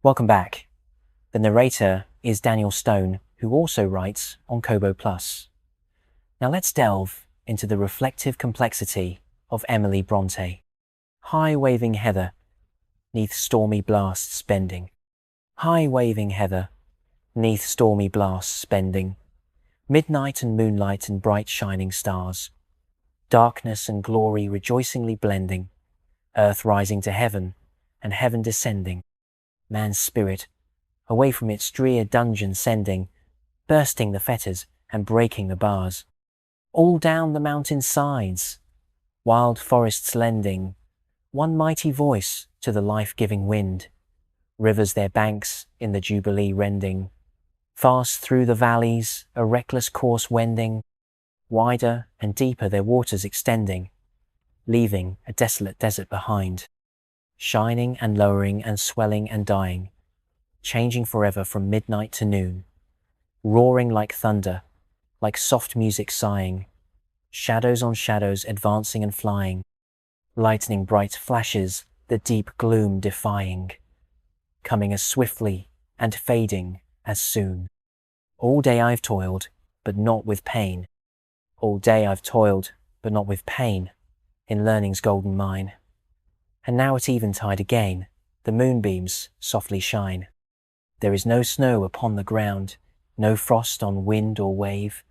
Welcome back. The narrator is Daniel Stone, who also writes on Kobo Plus. Now let's delve into the reflective complexity of Emily Brontë. High-waving heather, neath stormy blasts bending. High-waving heather, neath stormy blasts bending. Midnight and moonlight and bright shining stars. Darkness and glory rejoicingly blending. Earth rising to heaven and heaven descending. Man's spirit, away from its drear dungeon sending, bursting the fetters and breaking the bars. All down the mountain sides, wild forests lending, one mighty voice to the life-giving wind. Rivers their banks in the jubilee rending, fast through the valleys, a reckless course wending, wider and deeper their waters extending, leaving a desolate desert behind. Shining and lowering and swelling and dying, changing forever from midnight to noon, roaring like thunder, like soft music sighing, shadows on shadows advancing and flying, lightning bright flashes the deep gloom defying, coming as swiftly and fading as soon. All day I've toiled, but not with pain. All day I've toiled, but not with pain, in learning's golden mine. And now at eventide again, the moonbeams softly shine. There is no snow upon the ground, no frost on wind or wave.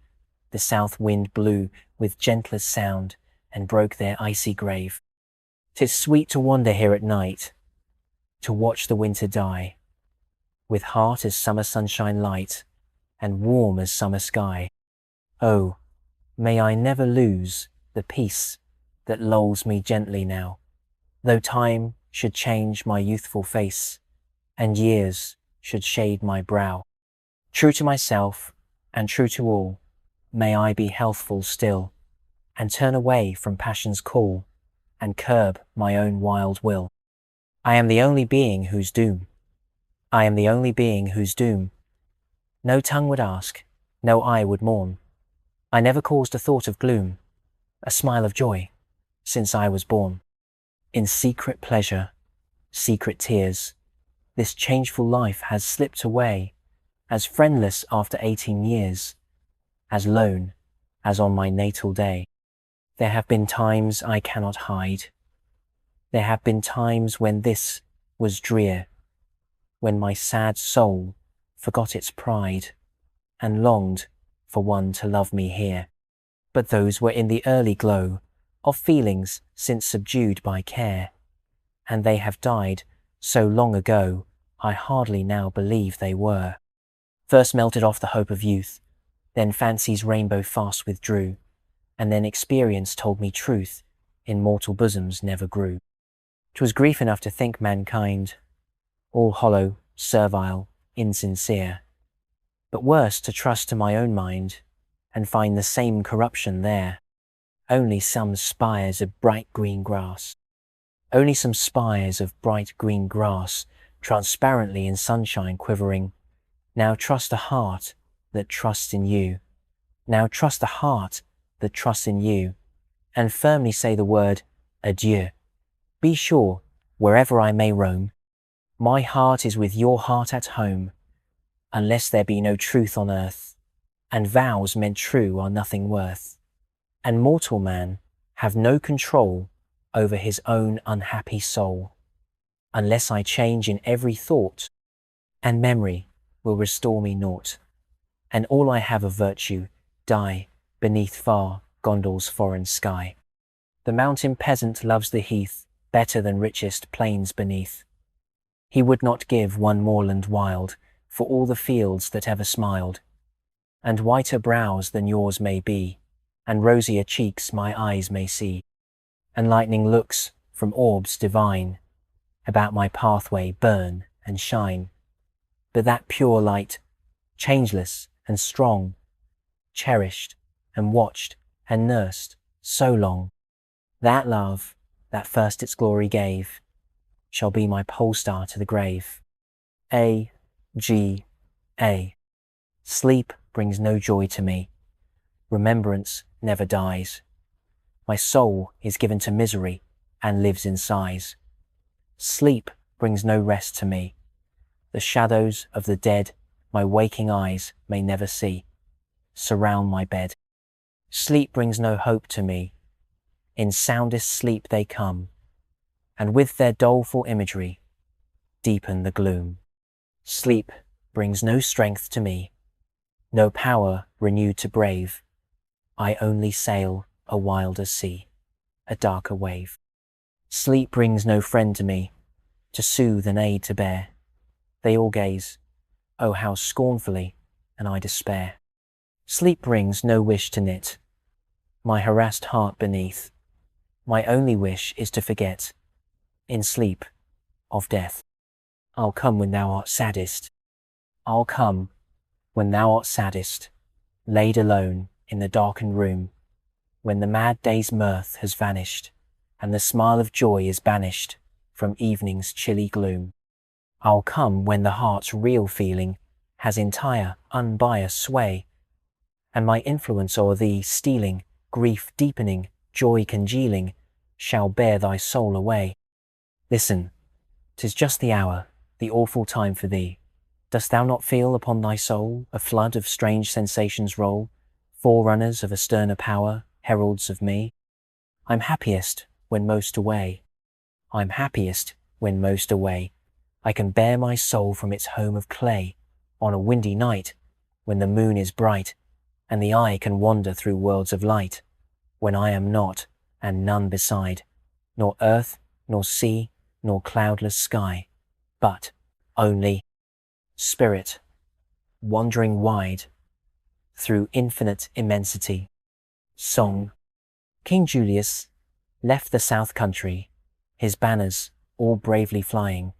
The south wind blew with gentlest sound and broke their icy grave. 'Tis sweet to wander here at night, to watch the winter die, with heart as summer sunshine light, and warm as summer sky. Oh, may I never lose the peace that lulls me gently now, though time should change my youthful face, and years should shade my brow. True to myself, and true to all, may I be healthful still, and turn away from passion's call, and curb my own wild will. I am the only being whose doom. I am the only being whose doom no tongue would ask, no eye would mourn. I never caused a thought of gloom, a smile of joy, since I was born. In secret pleasure, secret tears, this changeful life has slipped away, as friendless after 18 years, as lone as on my natal day. There have been times I cannot hide. There have been times when this was drear, when my sad soul forgot its pride, and longed for one to love me here. But those were in the early glow of feelings since subdued by care, and they have died so long ago I hardly now believe they were. First melted off the hope of youth, then fancy's rainbow fast withdrew, and then experience told me truth in mortal bosoms never grew. 'Twas grief enough to think mankind all hollow, servile, insincere, but worse to trust to my own mind and find the same corruption there. Only some spires of bright green grass, only some spires of bright green grass, transparently in sunshine quivering. Now trust a heart that trusts in you. Now trust a heart that trusts in you, and firmly say the word adieu. Be sure, wherever I may roam, my heart is with your heart at home, unless there be no truth on earth, and vows meant true are nothing worth, and mortal man have no control over his own unhappy soul, unless I change in every thought, and memory will restore me naught, and all I have of virtue die beneath far Gondol's foreign sky. The mountain peasant loves the heath better than richest plains beneath. He would not give one moorland wild for all the fields that ever smiled, and whiter brows than yours may be, and rosier cheeks my eyes may see, and lightning looks from orbs divine about my pathway burn and shine. But that pure light, changeless and strong, cherished and watched and nursed so long, that love that first its glory gave shall be my pole star to the grave. A.G.A. Sleep brings no joy to me. Remembrance never dies. My soul is given to misery and lives in sighs. Sleep brings no rest to me. The shadows of the dead my waking eyes may never see surround my bed. Sleep brings no hope to me. In soundest sleep they come, and with their doleful imagery deepen the gloom. Sleep brings no strength to me, no power renewed to brave. I only sail a wilder sea, a darker wave. Sleep brings no friend to me, to soothe and aid to bear. They all gaze, oh how scornfully, and I despair. Sleep brings no wish to knit my harassed heart beneath. My only wish is to forget, in sleep, of death. I'll come when thou art saddest. I'll come when thou art saddest, laid alone in the darkened room, when the mad day's mirth has vanished, and the smile of joy is banished from evening's chilly gloom. I'll come when the heart's real feeling has entire, unbiased sway, and my influence o'er thee stealing, grief deepening, joy congealing, shall bear thy soul away. Listen, 'tis just the hour, the awful time for thee. Dost thou not feel upon thy soul a flood of strange sensations roll, forerunners of a sterner power, heralds of me? I'm happiest when most away. I'm happiest when most away. I can bear my soul from its home of clay on a windy night, when the moon is bright, and the eye can wander through worlds of light, when I am not, and none beside, nor earth, nor sea, nor cloudless sky, but only spirit, wandering wide through infinite immensity. Song. King Julius left the south country, his banners all bravely flying.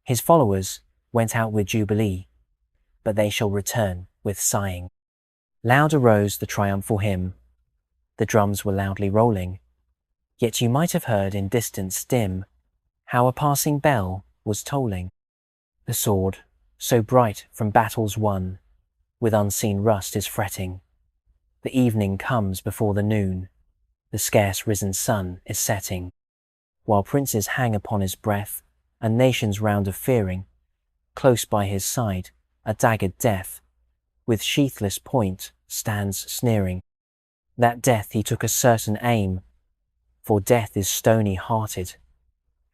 His followers went out with jubilee, but they shall return with sighing. Loud arose the triumphal hymn, the drums were loudly rolling, yet you might have heard in distance dim how a passing bell was tolling. The sword, so bright from battles won, with unseen rust is fretting. The evening comes before the noon, the scarce risen sun is setting, while princes hang upon his breath, and nations round of fearing. Close by his side, a daggered death, with sheathless point, stands sneering. That death he took a certain aim, for death is stony-hearted,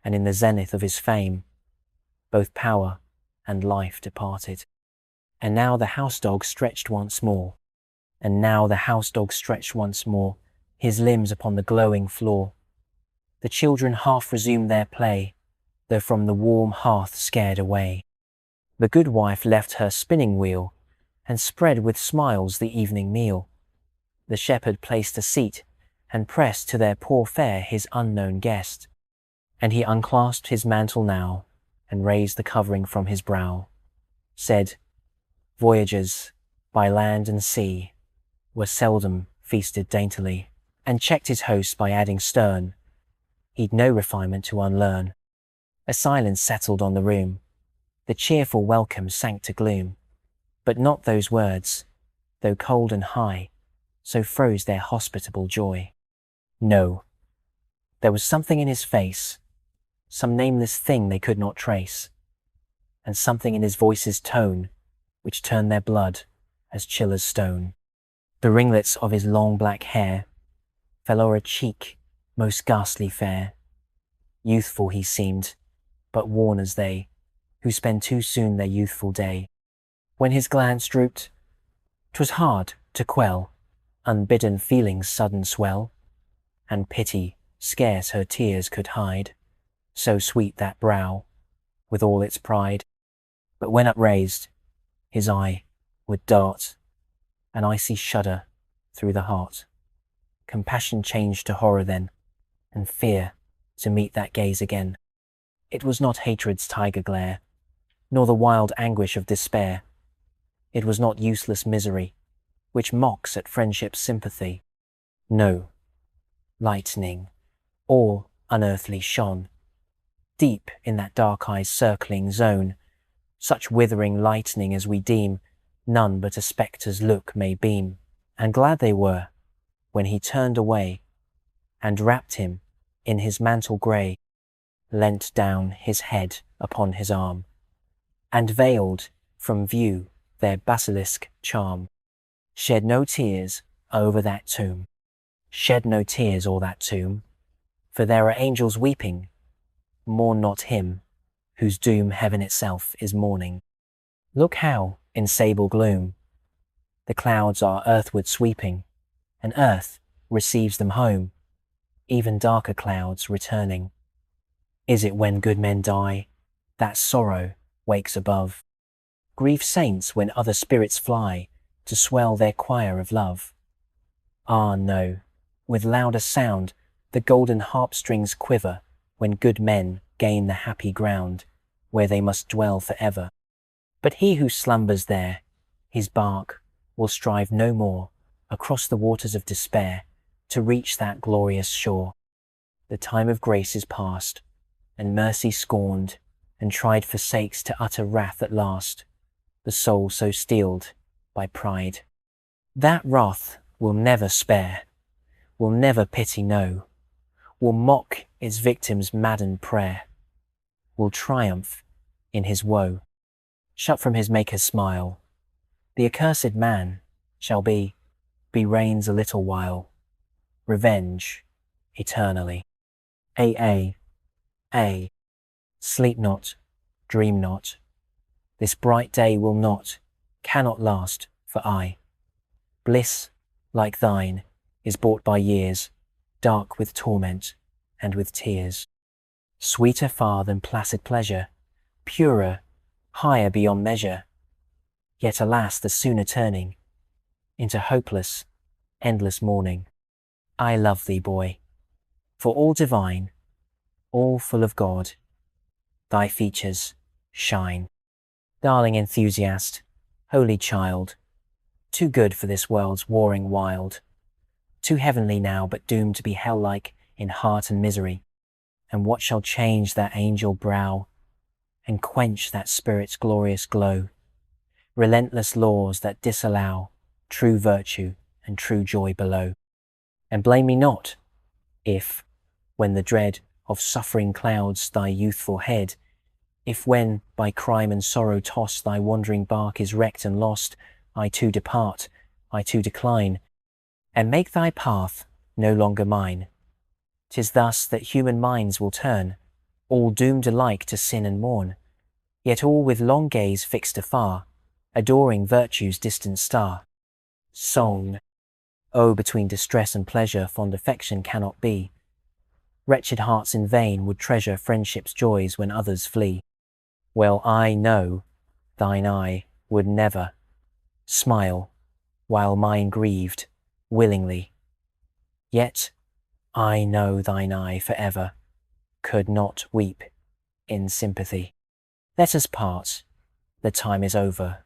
and in the zenith of his fame, both power and life departed. And now the house-dog stretched once more, and now the house-dog stretched once more, his limbs upon the glowing floor. The children half resumed their play, though from the warm hearth scared away. The good wife left her spinning wheel, and spread with smiles the evening meal. The shepherd placed a seat, and pressed to their poor fare his unknown guest. And he unclasped his mantle now, and raised the covering from his brow, said, voyagers by land and sea were seldom feasted daintily, and checked his host by adding stern, he'd no refinement to unlearn. A silence settled on the room, the cheerful welcome sank to gloom, but not those words, though cold and high, so froze their hospitable joy. No, there was something in his face, some nameless thing they could not trace, and something in his voice's tone, which turned their blood as chill as stone. The ringlets of his long black hair fell o'er a cheek most ghastly fair. Youthful he seemed, but worn as they who spend too soon their youthful day. When his glance drooped, 'twas hard to quell unbidden feelings' sudden swell, and pity scarce her tears could hide, so sweet that brow, with all its pride. But when upraised, his eye would dart an icy shudder through the heart. Compassion changed to horror then, and fear to meet that gaze again. It was not hatred's tiger glare, nor the wild anguish of despair. It was not useless misery, which mocks at friendship's sympathy. No, lightning, or unearthly shone, deep in that dark eye's circling zone, such withering lightning as we deem none but a spectre's look may beam. And glad they were, when he turned away, and wrapped him in his mantle grey, leant down his head upon his arm, and veiled from view their basilisk charm. Shed no tears over that tomb. Shed no tears o'er that tomb, for there are angels weeping. Mourn not him, whose doom heaven itself is mourning. Look how, in sable gloom, the clouds are earthward sweeping, and earth receives them home, even darker clouds returning. Is it when good men die, that sorrow wakes above? Grieve saints when other spirits fly, to swell their choir of love? Ah, no, with louder sound the golden harp strings quiver, when good men gain the happy ground, where they must dwell for ever. But he who slumbers there, his bark will strive no more across the waters of despair to reach that glorious shore. The time of grace is past, and mercy scorned and tried forsakes to utter wrath at last, the soul so steeled by pride. That wrath will never spare, will never pity know, will mock its victim's maddened prayer, will triumph in his woe. Shut from his Maker's smile, the accursed man shall be reigns a little while, revenge eternally. A.A.A. Sleep not, dream not, this bright day will not, cannot last for aye. Bliss like thine is bought by years, dark with torment and with tears. Sweeter far than placid pleasure, purer, higher beyond measure, yet alas the sooner turning into hopeless, endless mourning. I love thee, boy, for all divine, all full of God, thy features shine. Darling enthusiast, holy child, too good for this world's warring wild, too heavenly now but doomed to be hell-like in heart and misery. And what shall change that angel brow and quench that spirit's glorious glow? Relentless laws that disallow true virtue and true joy below. And blame me not, if, when the dread of suffering clouds thy youthful head, if when, by crime and sorrow tossed, thy wandering bark is wrecked and lost, I too depart, I too decline, and make thy path no longer mine. 'Tis thus that human minds will turn, all doomed alike to sin and mourn, yet all with long gaze fixed afar, adoring virtue's distant star. Song. Oh, between distress and pleasure fond affection cannot be. Wretched hearts in vain would treasure friendship's joys when others flee. Well I know thine eye would never smile while mine grieved willingly. Yet I know thine eye forever could not weep in sympathy. Let us part, the time is over.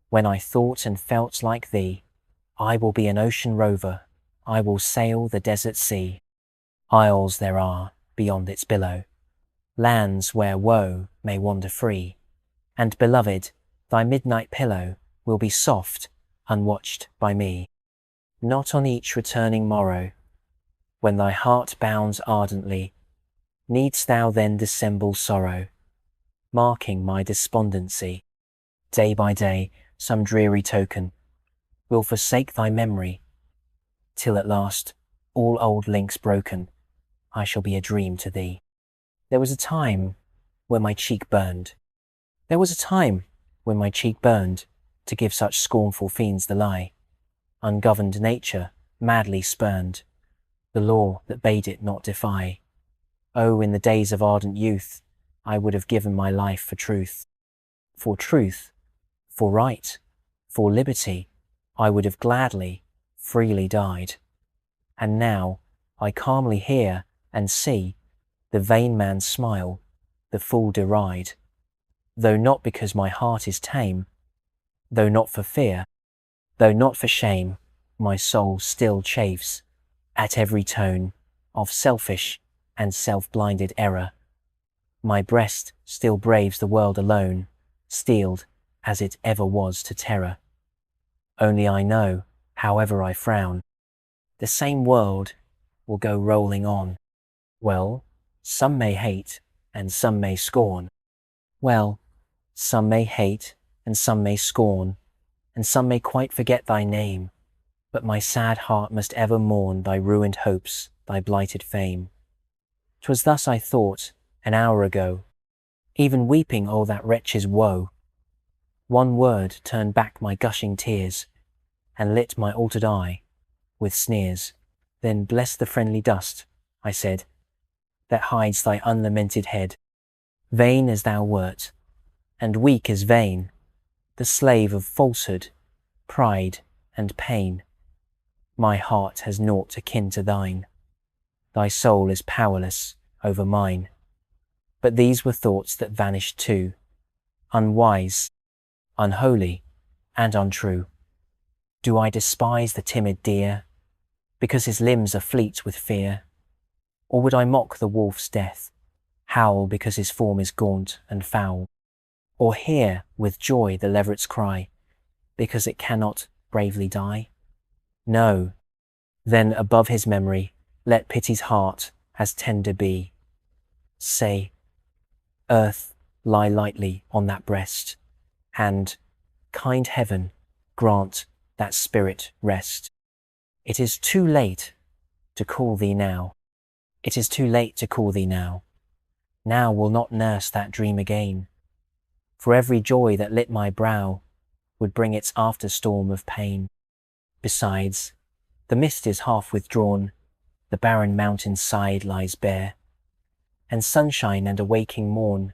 When I thought and felt like thee, I will be an ocean rover, I will sail the desert sea. Isles there are beyond its billow, lands where woe may wander free, and beloved, thy midnight pillow will be soft, unwatched by me. Not on each returning morrow, when thy heart bounds ardently, needst thou then dissemble sorrow, marking my despondency. Day by day some dreary token will forsake thy memory, till at last, all old links broken, I shall be a dream to thee. There was a time when my cheek burned. There was a time when my cheek burned to give such scornful fiends the lie. Ungoverned nature madly spurned the law that bade it not defy. Oh, in the days of ardent youth, I would have given my life for truth, for right, for liberty, I would have gladly, freely died. And now I calmly hear and see the vain man smile, the fool deride. Though not because my heart is tame, though not for fear, though not for shame, my soul still chafes at every tone of selfish and self-blinded error. My breast still braves the world alone, steeled as it ever was to terror. Only I know, however I frown, the same world will go rolling on. Well, some may hate and some may scorn. Well, Some may hate, and some may scorn, and some may quite forget thy name, but my sad heart must ever mourn thy ruined hopes, thy blighted fame. 'Twas thus I thought an hour ago, even weeping o'er that wretch's woe. One word turned back my gushing tears, and lit my altered eye with sneers. Then bless the friendly dust, I said, that hides thy unlamented head. Vain as thou wert, and weak as vain, the slave of falsehood, pride, and pain, my heart has naught akin to thine. Thy soul is powerless over mine. But these were thoughts that vanished too, unwise, unholy, and untrue. Do I despise the timid deer, because his limbs are fleet with fear? Or would I mock the wolf's death, howl because his form is gaunt and foul? Or hear with joy the leveret's cry, because it cannot bravely die? No, then above his memory let pity's heart as tender be. Say, earth, lie lightly on that breast, and, kind heaven, grant that spirit rest. It is too late to call thee now. It is too late to call thee now. Now will not nurse that dream again. For every joy that lit my brow would bring its after storm of pain. Besides, the mist is half withdrawn, the barren mountain side lies bare, and sunshine and a waking morn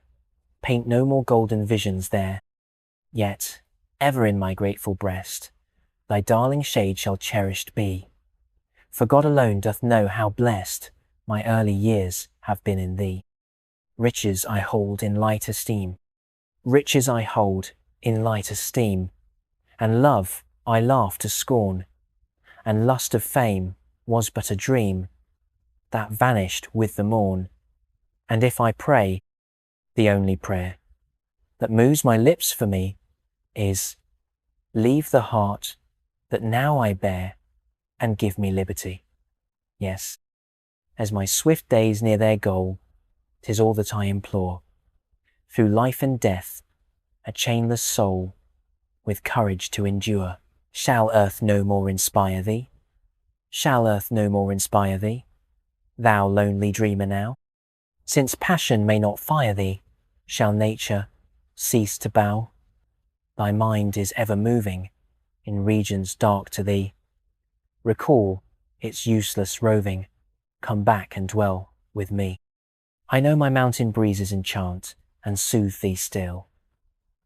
paint no more golden visions there. Yet, ever in my grateful breast, thy darling shade shall cherished be, for God alone doth know how blessed my early years have been in thee. Riches I hold in light esteem, riches I hold in light esteem, and love I laugh to scorn, and lust of fame was but a dream that vanished with the morn. And if I pray, the only prayer that moves my lips for me is, leave the heart that now I bear and give me liberty. Yes, as my swift days near their goal, 'tis all that I implore. Through life and death, a chainless soul with courage to endure. Shall earth no more inspire thee? Shall earth no more inspire thee, thou lonely dreamer now? Since passion may not fire thee, shall nature cease to bow? Thy mind is ever moving in regions dark to thee. Recall its useless roving, come back and dwell with me. I know my mountain breezes enchant and soothe thee still.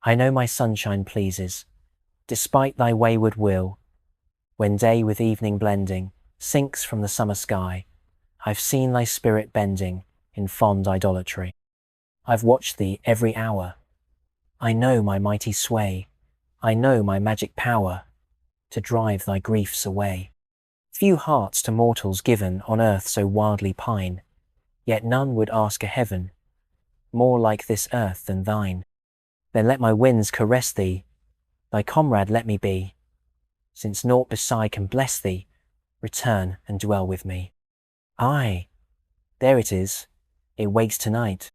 I know my sunshine pleases, despite thy wayward will. When day with evening blending sinks from the summer sky, I've seen thy spirit bending in fond idolatry. I've watched thee every hour. I know my mighty sway, I know my magic power to drive thy griefs away. Few hearts to mortals given on earth so wildly pine, yet none would ask a heaven more like this earth than thine. Then let my winds caress thee, thy comrade let me be. Since naught beside can bless thee, return and dwell with me. Aye, there it is, it wakes tonight.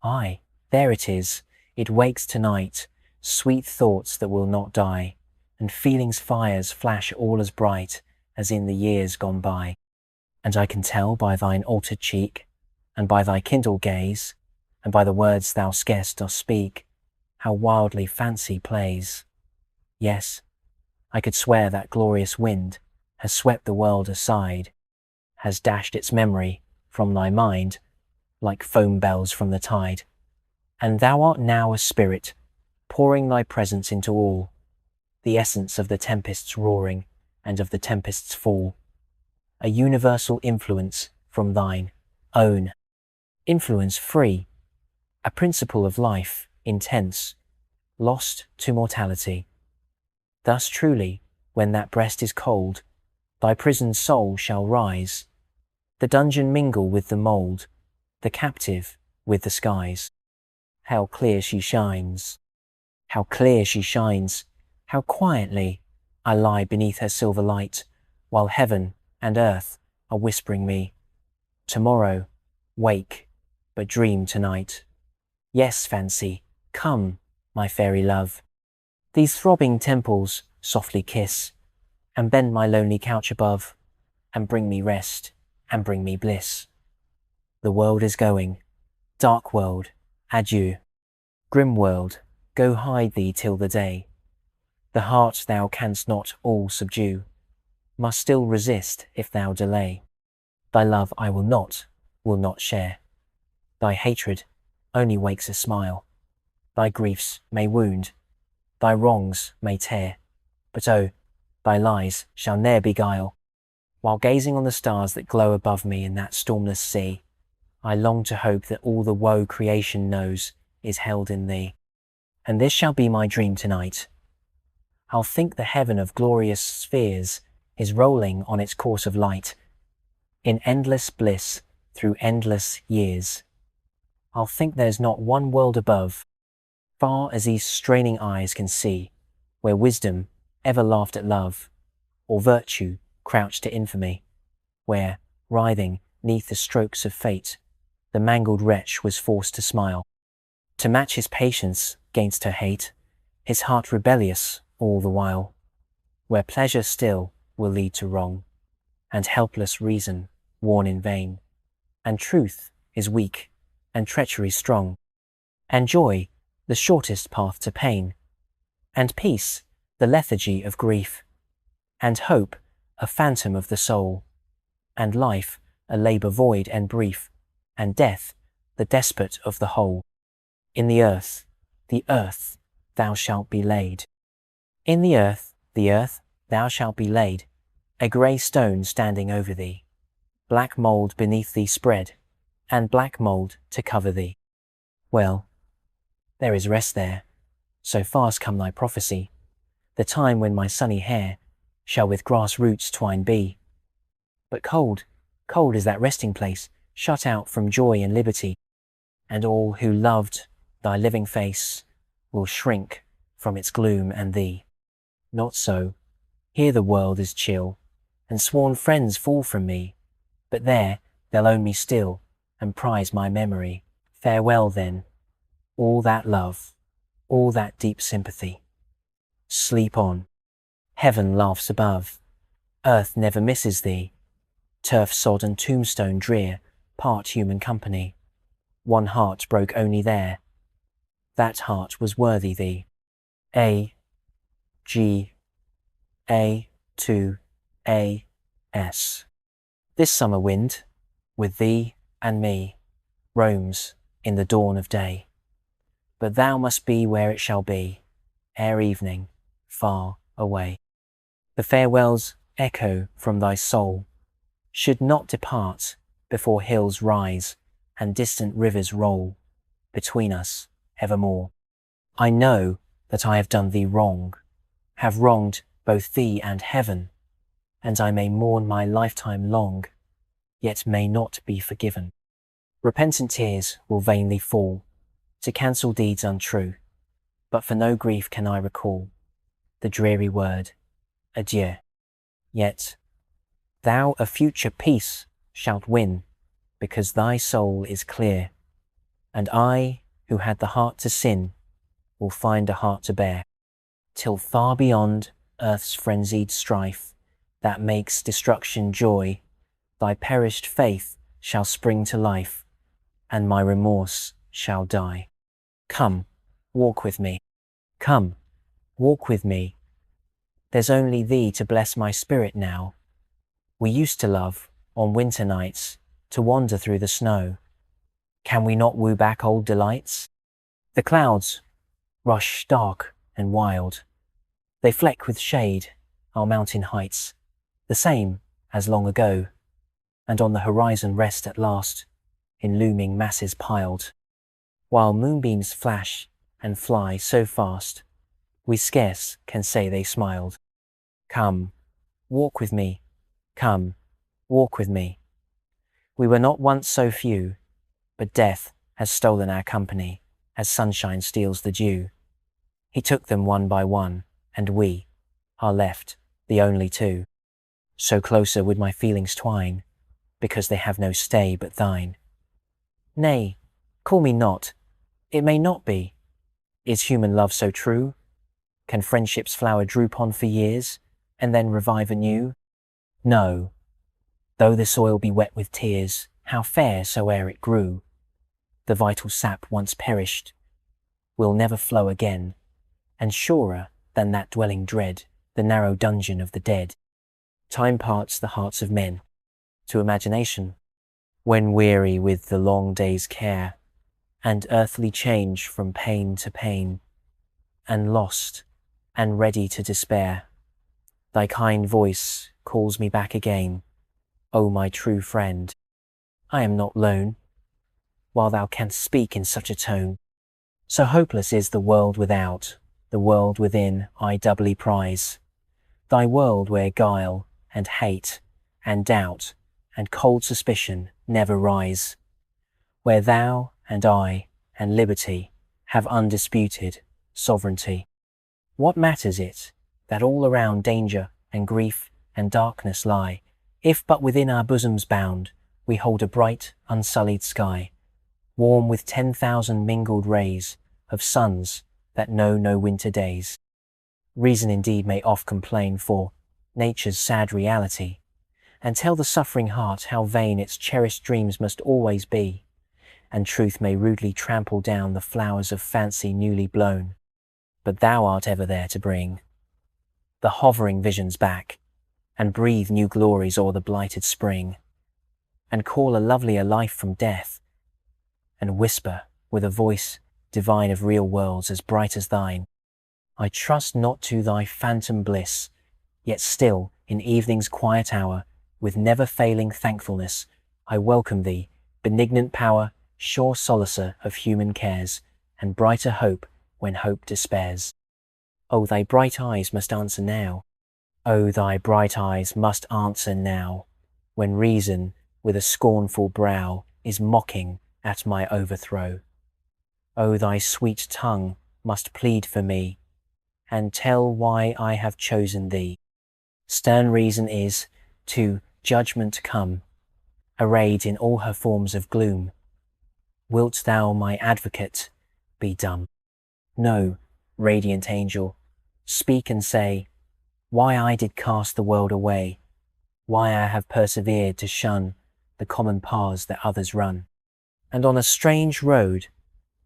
Aye, there it is, it wakes tonight. Sweet thoughts that will not die, and feelings' fires flash all as bright as in the years gone by. And I can tell by thine altered cheek, and by thy kindled gaze, and by the words thou scarce dost speak, how wildly fancy plays. Yes, I could swear that glorious wind has swept the world aside, has dashed its memory from thy mind, like foam bells from the tide. And thou art now a spirit, pouring thy presence into all, the essence of the tempest's roaring and of the tempest's fall, a universal influence from thine own influence free, a principle of life intense, lost to mortality. Thus truly, when that breast is cold, thy prisoned soul shall rise, the dungeon mingle with the mould, the captive with the skies. How clear she shines, how clear she shines, how quietly I lie beneath her silver light, while heaven and earth are whispering me, tomorrow, wake, but dream tonight. Yes, fancy, come, my fairy love. These throbbing temples softly kiss, and bend my lonely couch above, and bring me rest, and bring me bliss. The world is going, dark world, adieu. Grim world, go hide thee till the day. The heart thou canst not all subdue, must still resist if thou delay. Thy love I will not share. Thy hatred only wakes a smile. Thy griefs may wound, thy wrongs may tear, but oh, thy lies shall ne'er beguile. While gazing on the stars that glow above me in that stormless sea, I long to hope that all the woe creation knows is held in thee. And this shall be my dream tonight. I'll think the heaven of glorious spheres is rolling on its course of light, in endless bliss through endless years. I'll think there's not one world above, far as these straining eyes can see, where wisdom ever laughed at love, or virtue crouched to infamy, where, writhing neath the strokes of fate, the mangled wretch was forced to smile. To match his patience gainst her hate, his heart rebellious all the while, where pleasure still will lead to wrong, and helpless reason worn in vain, and truth is weak, and treachery strong, and joy the shortest path to pain, and peace the lethargy of grief, and hope a phantom of the soul, and life a labour void and brief, and death the despot of the whole. In the earth thou shalt be laid. In the earth thou shalt be laid, a grey stone standing over thee, black mould beneath thee spread, and black mould to cover thee. Well, there is rest there, so fast come thy prophecy, the time when my sunny hair shall with grass roots twined be. But cold, cold is that resting place, shut out from joy and liberty, and all who loved thy living face will shrink from its gloom and thee. Not so, here the world is chill, and sworn friends fall from me, but there they'll own me still, and prize my memory. Farewell then, all that love, all that deep sympathy. Sleep on, heaven laughs above, earth never misses thee, turf sod and tombstone drear part human company. One heart broke only there, that heart was worthy thee. A.G.A. to A.S. This summer wind, with thee and me, roams in the dawn of day, but thou must be where it shall be, ere evening, far away. The farewells echo from thy soul, should not depart before hills rise and distant rivers roll between us evermore. I know that I have done thee wrong, have wronged both thee and heaven, and I may mourn my lifetime long, yet may not be forgiven. Repentant tears will vainly fall to cancel deeds untrue, but for no grief can I recall the dreary word, adieu. Yet thou a future peace shalt win, because thy soul is clear, and I, who had the heart to sin, will find a heart to bear, till far beyond earth's frenzied strife that makes destruction joy, thy perished faith shall spring to life, and my remorse shall die. Come, walk with me. Come, walk with me. There's only thee to bless my spirit now. We used to love, on winter nights, to wander through the snow. Can we not woo back old delights? The clouds rush dark and wild. They fleck with shade our mountain heights, the same as long ago, and on the horizon rest at last, in looming masses piled, while moonbeams flash and fly so fast, we scarce can say they smiled. Come, walk with me. Come, walk with me. We were not once so few, but death has stolen our company, as sunshine steals the dew. He took them one by one, and we are left the only two. So closer would my feelings twine, because they have no stay but thine. Nay, call me not, it may not be. Is human love so true? Can friendship's flower droop on for years, and then revive anew? No, though the soil be wet with tears, how fair soe'er it grew, the vital sap once perished will never flow again, and surer than that dwelling dread, the narrow dungeon of the dead. Time parts the hearts of men to imagination, when weary with the long day's care, and earthly change from pain to pain, and lost, and ready to despair. Thy kind voice calls me back again, O my true friend. I am not lone, while thou canst speak in such a tone. So hopeless is the world without, the world within I doubly prize. Thy world where guile, and hate, and doubt, and cold suspicion never rise, where thou and I and liberty have undisputed sovereignty. What matters it that all around danger and grief and darkness lie, if but within our bosoms bound we hold a bright, unsullied sky, warm with 10,000 mingled rays of suns that know no winter days? Reason indeed may oft complain for nature's sad reality, and tell the suffering heart how vain its cherished dreams must always be, and truth may rudely trample down the flowers of fancy newly blown. But thou art ever there to bring the hovering visions back, and breathe new glories o'er the blighted spring, and call a lovelier life from death, and whisper with a voice divine of real worlds as bright as thine, I trust not to thy phantom bliss, yet still in evening's quiet hour, with never failing thankfulness, I welcome thee, benignant power, sure solacer of human cares, and brighter hope when hope despairs. O thy bright eyes must answer now, O thy bright eyes must answer now, when reason with a scornful brow is mocking at my overthrow. O thy sweet tongue must plead for me, and tell why I have chosen thee. Stern reason is to judgment come, arrayed in all her forms of gloom. Wilt thou, my advocate, be dumb? No, radiant angel, speak and say why I did cast the world away, why I have persevered to shun the common paths that others run, and on a strange road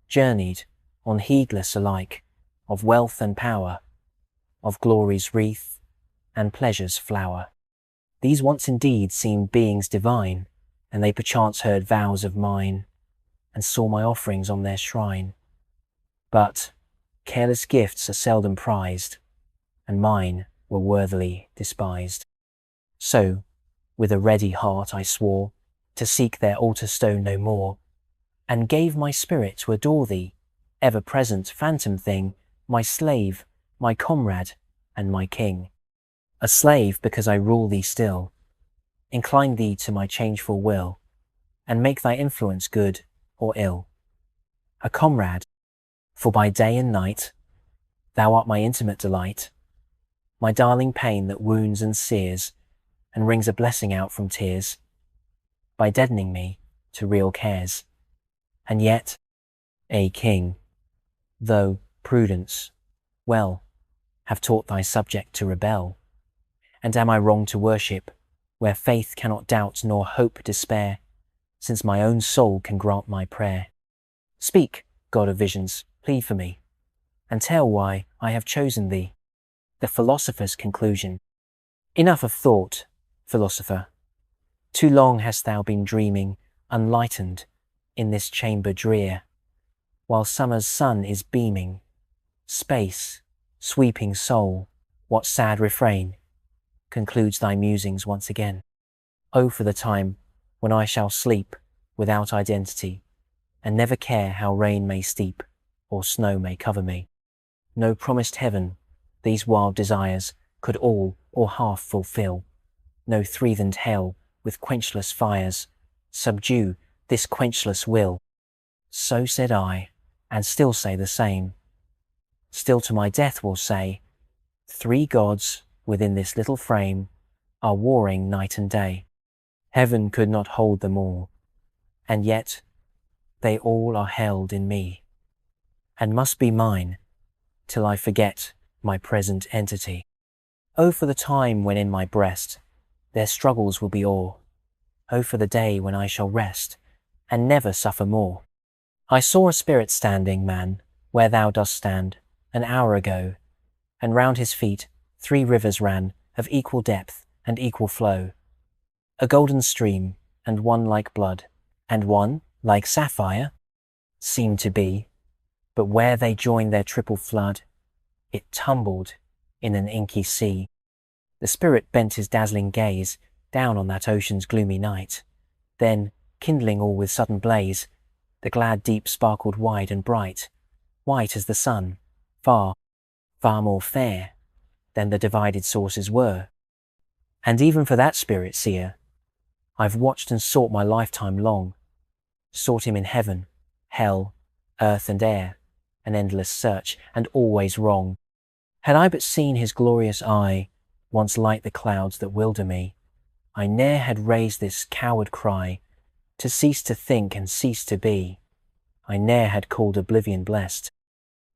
journeyed on heedless alike of wealth and power, of glory's wreath and pleasure's flower. These once indeed seemed beings divine, and they perchance heard vows of mine, and saw my offerings on their shrine. But careless gifts are seldom prized, and mine were worthily despised. So, with a ready heart I swore to seek their altar stone no more, and gave my spirit to adore thee, ever-present phantom thing, my slave, my comrade, and my king. A slave because I rule thee still, incline thee to my changeful will, and make thy influence good or ill. A comrade, for by day and night thou art my intimate delight, my darling pain that wounds and sears, and wrings a blessing out from tears, by deadening me to real cares. And yet, a king, though prudence, well, have taught thy subject to rebel, and am I wrong to worship where faith cannot doubt nor hope despair, since my own soul can grant my prayer? Speak, God of visions, plead for me, and tell why I have chosen thee. The Philosopher's conclusion. Enough of thought, philosopher. Too long hast thou been dreaming, unlightened, in this chamber drear, while summer's sun is beaming. Space, sweeping soul, what sad refrain concludes thy musings once again? Oh, for the time when I shall sleep without identity, and never care how rain may steep or snow may cover me. No promised heaven these wild desires could all or half fulfill. No threatened hell with quenchless fires subdue this quenchless will. So said I, and still say the same. Still to my death will say, 3 gods within this little frame are warring night and day. Heaven could not hold them all, and yet they all are held in me. and must be mine, till I forget my present entity. Oh, for the time when in my breast their struggles will be o'er. Oh, for the day when I shall rest, and never suffer more. I saw a spirit standing, man, where thou dost stand, an hour ago, and round his feet 3 rivers ran, of equal depth and equal flow. A golden stream, and one like blood, and one like sapphire, seemed to be, but where they joined their triple flood, it tumbled in an inky sea. The spirit bent his dazzling gaze down on that ocean's gloomy night. Then, kindling all with sudden blaze, the glad deep sparkled wide and bright, white as the sun, far, far more fair than the divided sources were. And even for that spirit seer, I've watched and sought my lifetime long, sought him in heaven, hell, earth and air, an endless search, and always wrong. Had I but seen his glorious eye, once light the clouds that wilder me, I ne'er had raised this coward cry, to cease to think and cease to be. I ne'er had called oblivion blessed,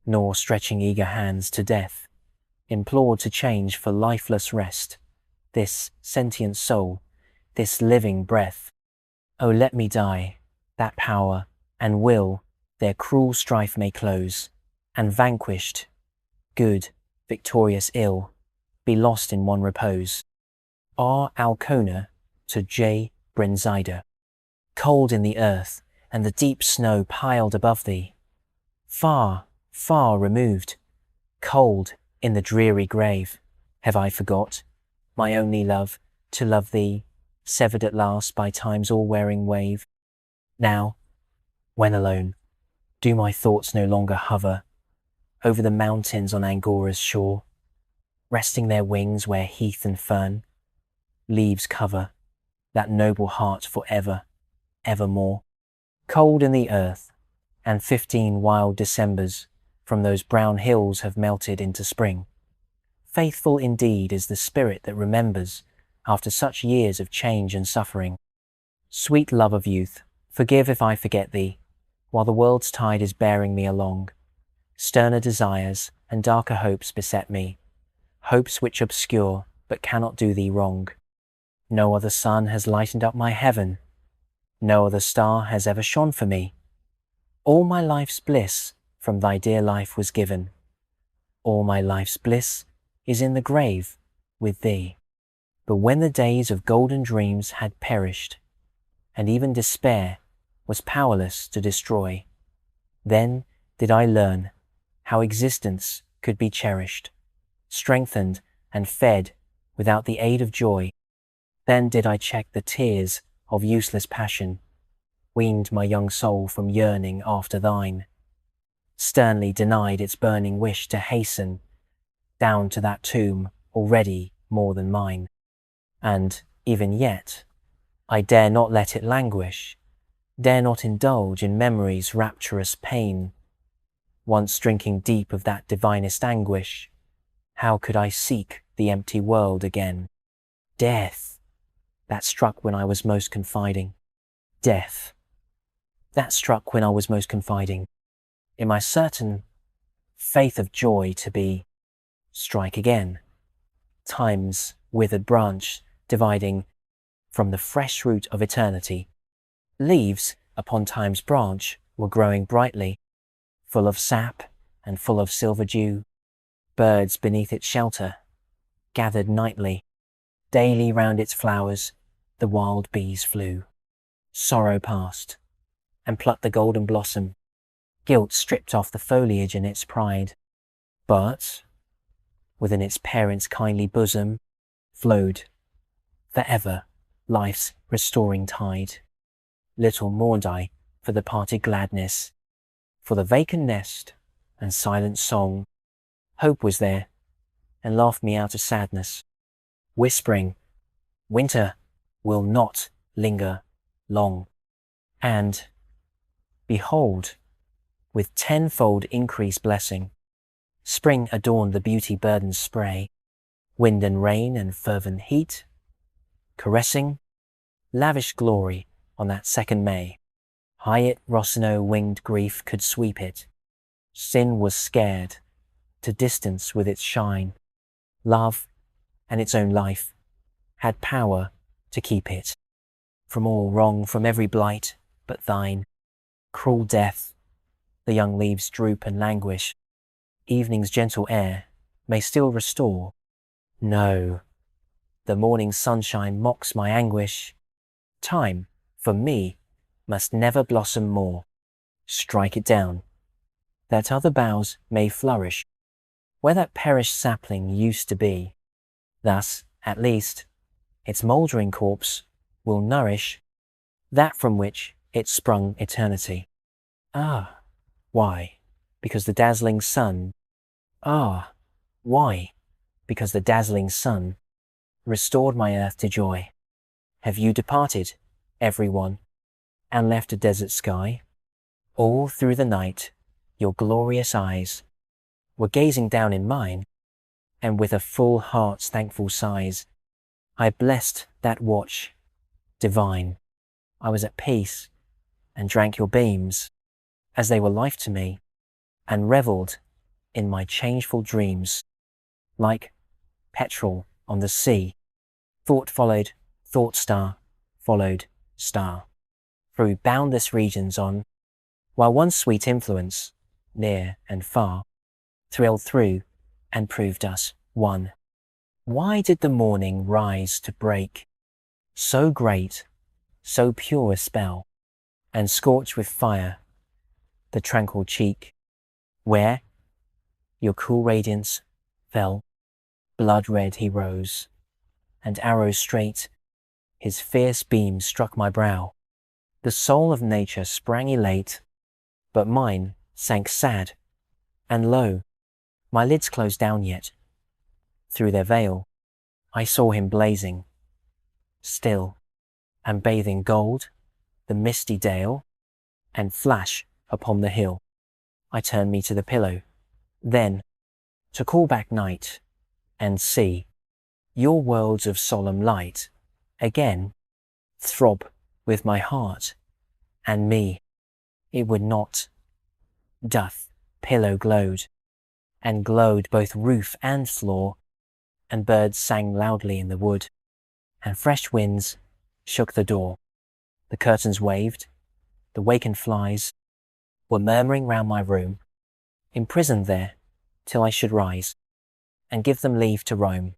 nor stretching eager hands to death, implored to change for lifeless rest, this sentient soul, this living breath. Oh, let me die, that power and will their cruel strife may close, and vanquished, good, victorious ill, be lost in one repose. R. Alcona to J. Brenzaida. Cold in the earth, and the deep snow piled above thee, far, far removed, cold in the dreary grave, have I forgot, my only love, to love thee, severed at last by time's all-wearing wave. Now, when alone, do my thoughts no longer hover over the mountains on Angora's shore, resting their wings where heath and fern, leaves cover that noble heart for ever, evermore. Cold in the earth, and 15 wild Decembers from those brown hills have melted into spring. Faithful indeed is the spirit that remembers after such years of change and suffering. Sweet love of youth, forgive if I forget thee, while the world's tide is bearing me along. Sterner desires and darker hopes beset me, hopes which obscure but cannot do thee wrong. No other sun has lightened up my heaven, no other star has ever shone for me. All my life's bliss from thy dear life was given. All my life's bliss is in the grave with thee. But when the days of golden dreams had perished, and even despair was powerless to destroy, then did I learn how existence could be cherished, strengthened and fed without the aid of joy. Then did I check the tears of useless passion, weaned my young soul from yearning after thine, sternly denied its burning wish to hasten down to that tomb already more than mine. And even yet, I dare not let it languish, dare not indulge in memory's rapturous pain. Once drinking deep of that divinest anguish, how could I seek the empty world again? Death, that struck when I was most confiding. Death, that struck when I was most confiding. In my certain faith of joy to be, strike again. Time's withered branch dividing from the fresh root of eternity. Leaves upon time's branch were growing brightly, full of sap and full of silver dew. Birds beneath its shelter gathered nightly. Daily round its flowers the wild bees flew. Sorrow passed, and plucked the golden blossom. Guilt stripped off the foliage in its pride. But within its parent's kindly bosom flowed forever life's restoring tide. Little mourned I for the parted gladness, for the vacant nest and silent song. Hope was there, and laughed me out of sadness, whispering, winter will not linger long. And, behold, with tenfold increased blessing, spring adorned the beauty-burdened spray, wind and rain and fervent heat, caressing, lavish glory on that 2nd May. High it Rossino winged grief could sweep it, Sin was scared to distance with its shine. Love and its own life had power to keep it from all wrong, from every blight but thine. Cruel death, the young leaves droop and languish. Evening's gentle air may still restore. No, the morning sunshine mocks my anguish. Time, for me, must never blossom more. Strike it down, that other boughs may flourish where that perished sapling used to be. Thus, at least, its mouldering corpse will nourish that from which it sprung eternity. Ah, why? Because the dazzling sun. Ah, why? Because the dazzling sun restored my earth to joy. Have you departed, every one, and left a desert sky? All through the night, your glorious eyes were gazing down in mine, and with a full heart's thankful sighs, I blessed that watch divine. I was at peace, and drank your beams, as they were life to me, and revelled in my changeful dreams. Like petrel on the sea, thought followed thought, star followed star, through boundless regions on, while one sweet influence, near and far, thrilled through and proved us one. Why did the morning rise to break so great, so pure a spell, and scorch with fire the tranquil cheek, where your cool radiance fell? Blood red he rose, and arrow straight his fierce beams struck my brow. The soul of nature sprang elate, but mine sank sad, and lo, my lids closed down yet. Through their veil I saw him blazing, still, and bathing gold the misty dale, and flash upon the hill. I turned me to the pillow, then, to call back night, and see your worlds of solemn light again throb with my heart and me. It would not, doth pillow glowed, and glowed both roof and floor, and birds sang loudly in the wood, and fresh winds shook the door. The curtains waved, the wakened flies were murmuring round my room, imprisoned there till I should rise, and give them leave to roam.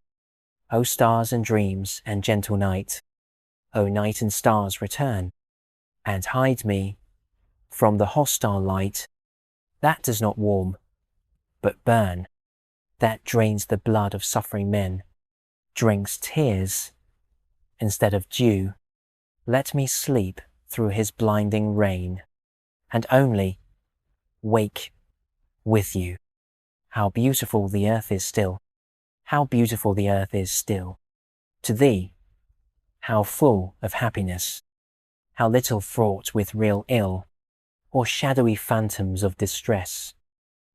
O stars and dreams and gentle night, O night and stars, return, and hide me from the hostile light that does not warm, but burn, that drains the blood of suffering men, drinks tears instead of dew. Let me sleep through his blinding rain, and only wake with you. How beautiful the earth is still, how beautiful the earth is still. To thee, how full of happiness, how little fraught with real ill, or shadowy phantoms of distress.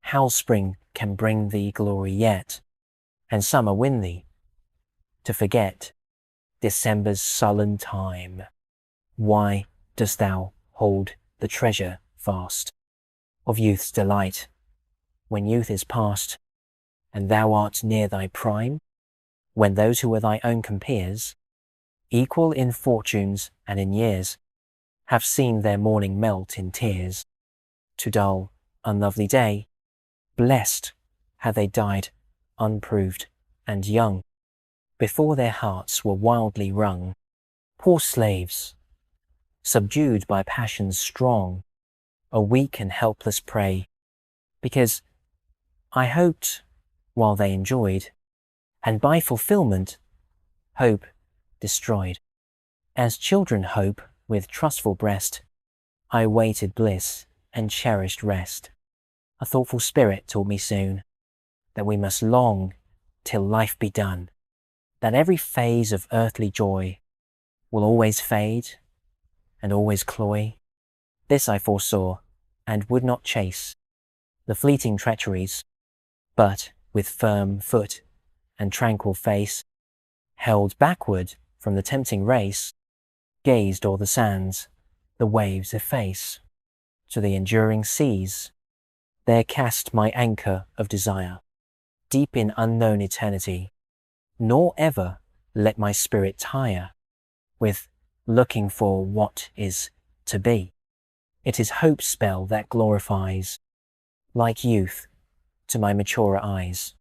How spring can bring thee glory yet, and summer win thee to forget December's sullen time. Why dost thou hold the treasure fast of youth's delight, when youth is past, and thou art near thy prime, when those who were thy own compeers, equal in fortunes and in years, have seen their morning melt in tears? To dull, unlovely day, blessed had they died unproved and young, before their hearts were wildly wrung. Poor slaves, subdued by passions strong, a weak and helpless prey, because I hoped while they enjoyed, and by fulfillment hope destroyed. As children hope with trustful breast, I waited bliss and cherished rest. A thoughtful spirit taught me soon that we must long till life be done, that every phase of earthly joy will always fade and always cloy. This I foresaw, and would not chase the fleeting treacheries, but with firm foot and tranquil face, held backward from the tempting race, gazed o'er the sands the waves efface to the enduring seas. There cast my anchor of desire, deep in unknown eternity, nor ever let my spirit tire with looking for what is to be. It is hope's spell that glorifies, like youth, to my maturer eyes,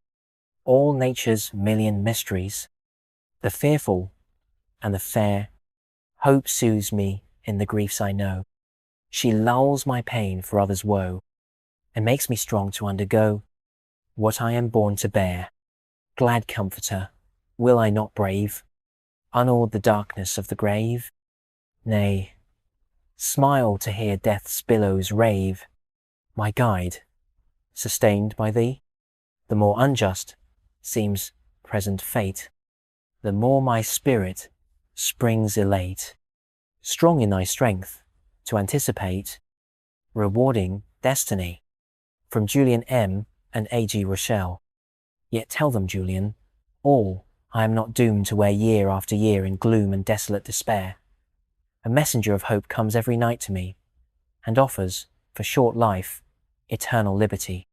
all nature's million mysteries, the fearful and the fair. Hope soothes me in the griefs I know. She lulls my pain for others' woe, and makes me strong to undergo what I am born to bear. Glad comforter, will I not brave, unawed the darkness of the grave? Nay, smile to hear death's billows rave, my guide, sustained by thee. The more unjust seems present fate, the more my spirit springs elate, strong in thy strength to anticipate rewarding destiny. From Julian M and A.G. Rochelle. Yet tell them, Julian, all I am not doomed to wear year after year in gloom and desolate despair. A messenger of hope comes every night to me, and offers, for short life, eternal liberty.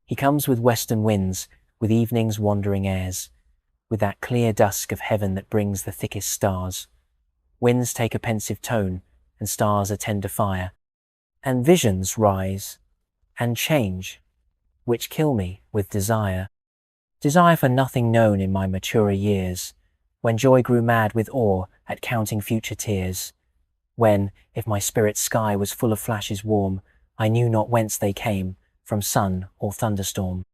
He comes with western winds, with evening's wandering airs, with that clear dusk of heaven that brings the thickest stars. Winds take a pensive tone, and stars a tender fire, and visions rise and change, which kill me with desire. Desire for nothing known in my maturer years, when joy grew mad with awe at counting future tears, when, if my spirit's sky was full of flashes warm, I knew not whence they came, from sun or thunderstorm.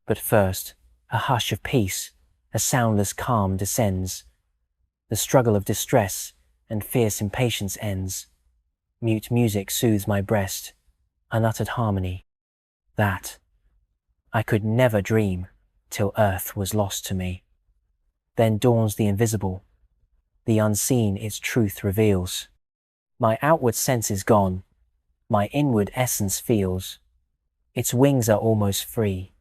But first, a hush of peace, a soundless calm descends. The struggle of distress and fierce impatience ends. Mute music soothes my breast, unuttered harmony, that I could never dream till earth was lost to me. Then dawns the invisible, the unseen its truth reveals. My outward sense is gone, my inward essence feels. Its wings are almost free,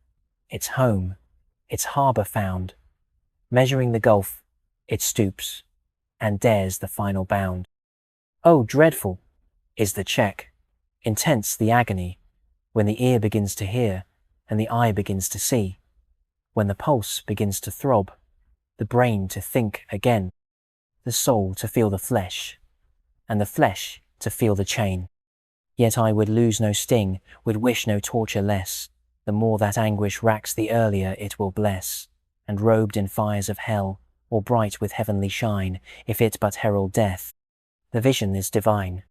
its home, its harbour found. Measuring the gulf, it stoops, and dares the final bound. Oh, dreadful is the check, intense the agony, when the ear begins to hear, and the eye begins to see, when the pulse begins to throb, the brain to think again, the soul to feel the flesh, and the flesh to feel the chain. Yet I would lose no sting, would wish no torture less, the more that anguish racks the earlier it will bless, and robed in fires of hell, or bright with heavenly shine, if it but herald death, the vision is divine.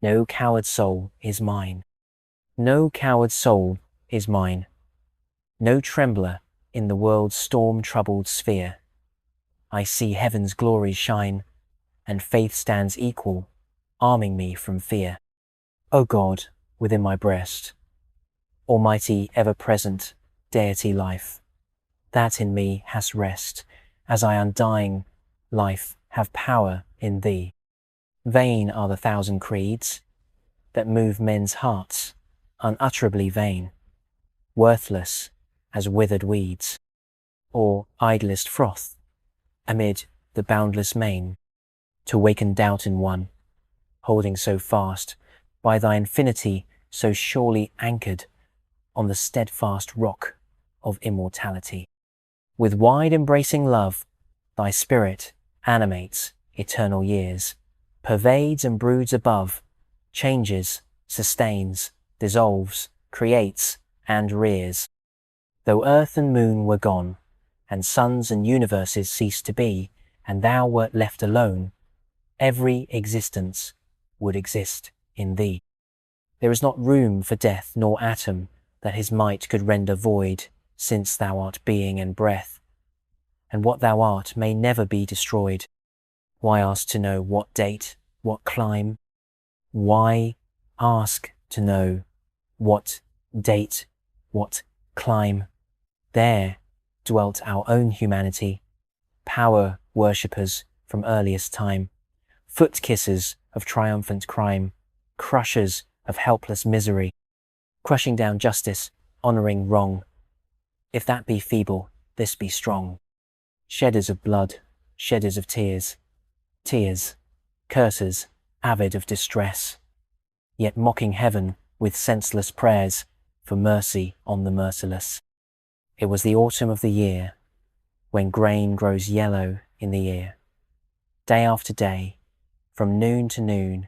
No coward soul is mine. No coward soul is mine. No trembler in the world's storm-troubled sphere. I see heaven's glories shine, and faith stands equal, arming me from fear. O God, within my breast, almighty, ever-present, deity life, that in me has rest, as I undying life have power in thee. Vain are the thousand creeds that move men's hearts, unutterably vain, worthless as withered weeds, or idlest froth amid the boundless main, to waken doubt in one, holding so fast by thy infinity, so surely anchored on the steadfast rock of immortality. With wide embracing love, thy spirit animates eternal years, pervades and broods above, changes, sustains, dissolves, creates, and rears. Though earth and moon were gone, and suns and universes ceased to be, and thou wert left alone, every existence would exist in thee. There is not room for death nor atom that his might could render void, since thou art being and breath, and what thou art may never be destroyed. Why ask to know what date, what clime? Why ask to know what date, what clime? There dwelt our own humanity, power worshippers from earliest time, foot kissers of triumphant crime, crushers of helpless misery, crushing down justice, honouring wrong. If that be feeble, this be strong. Shedders of blood, shedders of tears, tears, curses, avid of distress, yet mocking heaven with senseless prayers, for mercy on the merciless. It was the autumn of the year, when grain grows yellow in the ear. Day after day, from noon to noon,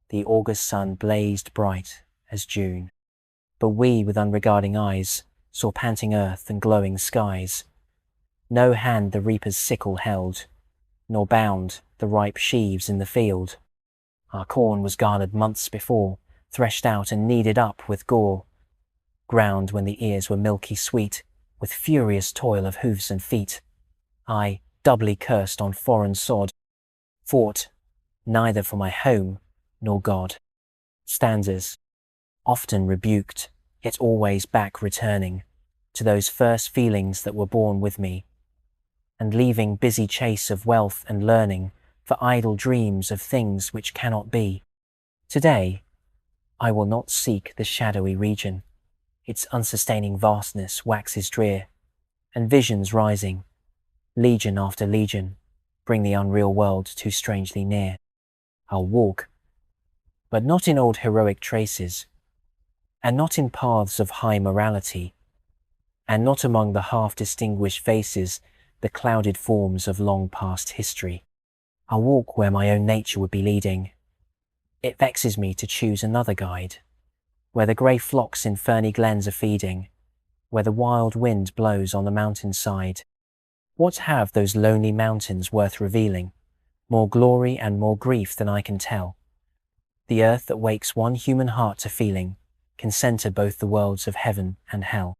the August sun blazed bright as June. But we, with unregarding eyes, saw panting earth and glowing skies. No hand the reaper's sickle held, nor bound the ripe sheaves in the field. Our corn was garnered months before, threshed out and kneaded up with gore, ground when the ears were milky sweet, with furious toil of hoofs and feet. I, doubly cursed on foreign sod, fought neither for my home nor God. Stanzas, often rebuked, yet always back returning to those first feelings that were born with me, and leaving busy chase of wealth and learning for idle dreams of things which cannot be. Today, I will not seek the shadowy region. Its unsustaining vastness waxes drear, and visions rising, legion after legion, bring the unreal world too strangely near. I'll walk, but not in old heroic traces, and not in paths of high morality, and not among the half-distinguished faces, the clouded forms of long past history. I'll walk where my own nature would be leading. It vexes me to choose another guide, where the grey flocks in ferny glens are feeding, where the wild wind blows on the mountainside. What have those lonely mountains worth revealing? More glory and more grief than I can tell. The earth that wakes one human heart to feeling can centre both the worlds of heaven and hell.